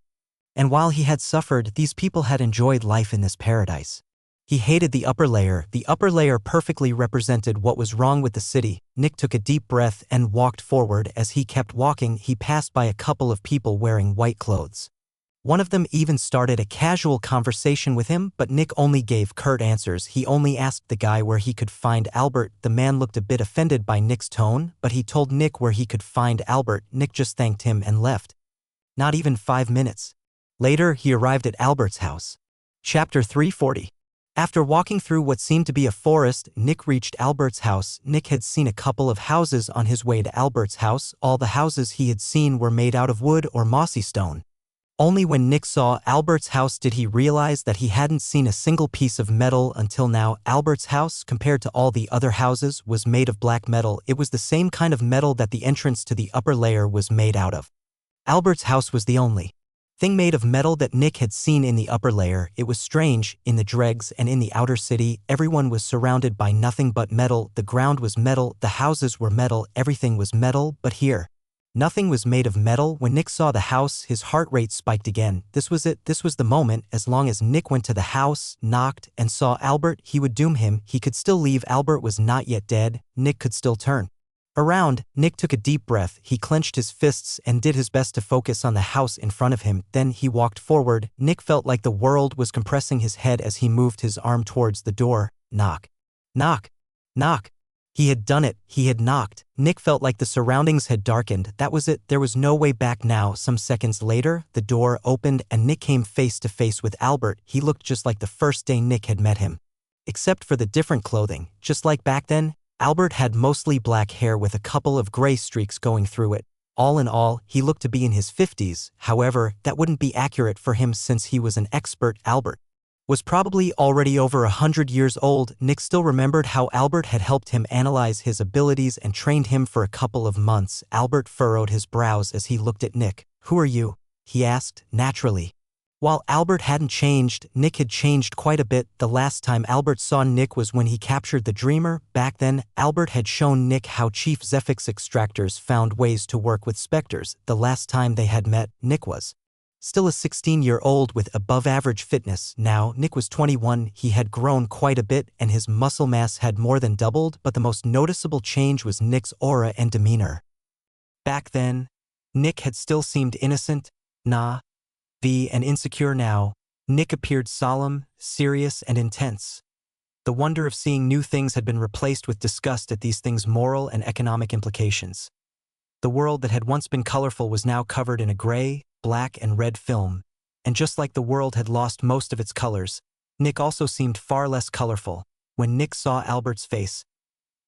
And while he had suffered, these people had enjoyed life in this paradise. He hated the upper layer. The upper layer perfectly represented what was wrong with the city. Nick took a deep breath and walked forward. As he kept walking, he passed by a couple of people wearing white clothes. One of them even started a casual conversation with him, but Nick only gave curt answers. He only asked the guy where he could find Albert. The man looked a bit offended by Nick's tone, but he told Nick where he could find Albert. Nick just thanked him and left. Not even 5 minutes later, he arrived at Albert's house. Chapter 340. After walking through what seemed to be a forest, Nick reached Albert's house. Nick had seen a couple of houses on his way to Albert's house. All the houses he had seen were made out of wood or mossy stone. Only when Nick saw Albert's house did he realize that he hadn't seen a single piece of metal until now. Albert's house, compared to all the other houses, was made of black metal. It was the same kind of metal that the entrance to the upper layer was made out of. Albert's house was the only thing made of metal that Nick had seen in the upper layer. It was strange. In the dregs and in the outer city, everyone was surrounded by nothing but metal. The ground was metal, the houses were metal, everything was metal, but here, Nothing was made of metal. When Nick saw the house, his heart rate spiked again. This was it. This was the moment. As long as Nick went to the house, knocked, and saw Albert, he would doom him. He could still leave. Albert was not yet dead. Nick could still turn around. Nick took a deep breath. He clenched his fists and did his best to focus on the house in front of him. Then he walked forward. Nick felt like the world was compressing his head as he moved his arm towards the door. Knock. Knock. Knock. He had done it. He had knocked. Nick felt like the surroundings had darkened. That was it. There was no way back now. Some seconds later, the door opened and Nick came face to face with Albert. He looked just like the first day Nick had met him, except for the different clothing. Just like back then, Albert had mostly black hair with a couple of gray streaks going through it. All in all, he looked to be in his 50s. However, that wouldn't be accurate for him since he was an expert. Albert was probably already over 100 years old. Nick still remembered how Albert had helped him analyze his abilities and trained him for a couple of months. Albert furrowed his brows as he looked at Nick. "Who are you?" he asked, naturally. While Albert hadn't changed, Nick had changed quite a bit. The last time Albert saw Nick was when he captured the Dreamer. Back then, Albert had shown Nick how Chief Zephix extractors found ways to work with specters. The last time they had met, Nick was still a 16-year-old with above-average fitness. Now, Nick was 21, he had grown quite a bit and his muscle mass had more than doubled, but the most noticeable change was Nick's aura and demeanor. Back then, Nick had still seemed innocent, naive, and insecure. Now, Nick appeared solemn, serious, and intense. The wonder of seeing new things had been replaced with disgust at these things' moral and economic implications. The world that had once been colorful was now covered in a gray, black, and red film, and just like the world had lost most of its colors, Nick also seemed far less colorful. When Nick saw Albert's face,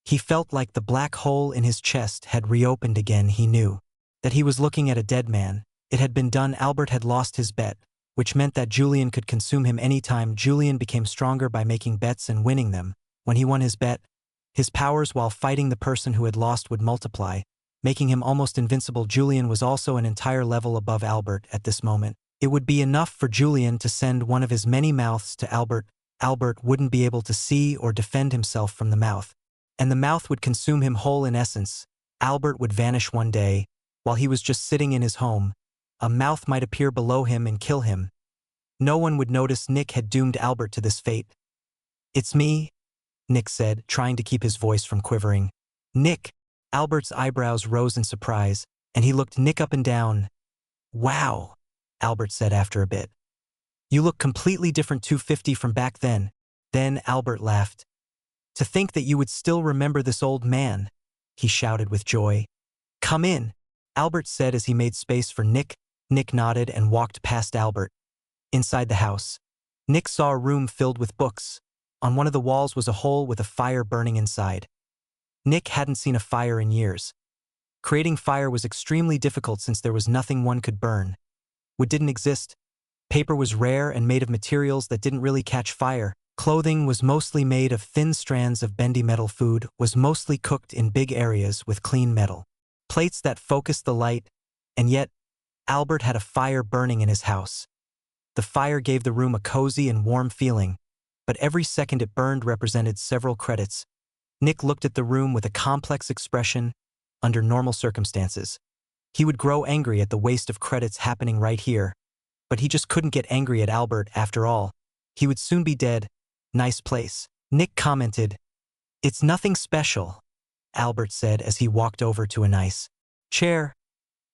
he felt like the black hole in his chest had reopened again. He knew that he was looking at a dead man. It had been done. Albert had lost his bet, which meant that Julian could consume him anytime. Julian became stronger by making bets and winning them. When he won his bet, his powers while fighting the person who had lost would multiply, making him almost invincible. Julian was also an entire level above Albert at this moment. It would be enough for Julian to send one of his many mouths to Albert. Albert wouldn't be able to see or defend himself from the mouth, and the mouth would consume him whole. In essence, Albert would vanish one day while he was just sitting in his home. A mouth might appear below him and kill him. No one would notice. Nick had doomed Albert to this fate. "It's me," Nick said, trying to keep his voice from quivering. "Nick." Albert's eyebrows rose in surprise, and he looked Nick up and down. "Wow," Albert said after a bit. "You look completely different. 250 from back then." Then Albert laughed. "To think that you would still remember this old man," he shouted with joy. "Come in," Albert said as he made space for Nick. Nick nodded and walked past Albert. Inside the house, Nick saw a room filled with books. On one of the walls was a hole with a fire burning inside. Nick hadn't seen a fire in years. Creating fire was extremely difficult since there was nothing one could burn. Wood didn't exist. Paper was rare and made of materials that didn't really catch fire. Clothing was mostly made of thin strands of bendy metal. Food was mostly cooked in big areas with clean metal plates that focused the light, and yet, Albert had a fire burning in his house. The fire gave the room a cozy and warm feeling, but every second it burned represented several credits. Nick looked at the room with a complex expression. Under normal circumstances, he would grow angry at the waste of credits happening right here, but he just couldn't get angry at Albert. After all, he would soon be dead. "Nice place," Nick commented. "It's nothing special," Albert said as he walked over to a nice chair.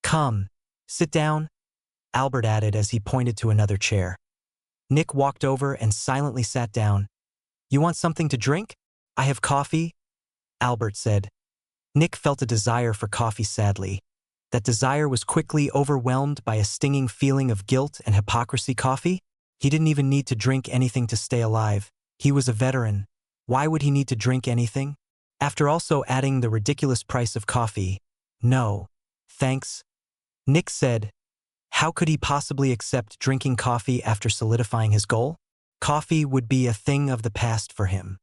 "Come, sit down," Albert added as he pointed to another chair. Nick walked over and silently sat down. "You want something to drink?" "I have coffee," Albert said. Nick felt a desire for coffee. Sadly, that desire was quickly overwhelmed by a stinging feeling of guilt and hypocrisy. Coffee? He didn't even need to drink anything to stay alive. He was a veteran. Why would he need to drink anything? After also adding the ridiculous price of coffee. "No, thanks," Nick said. How could he possibly accept drinking coffee after solidifying his goal? Coffee would be a thing of the past for him.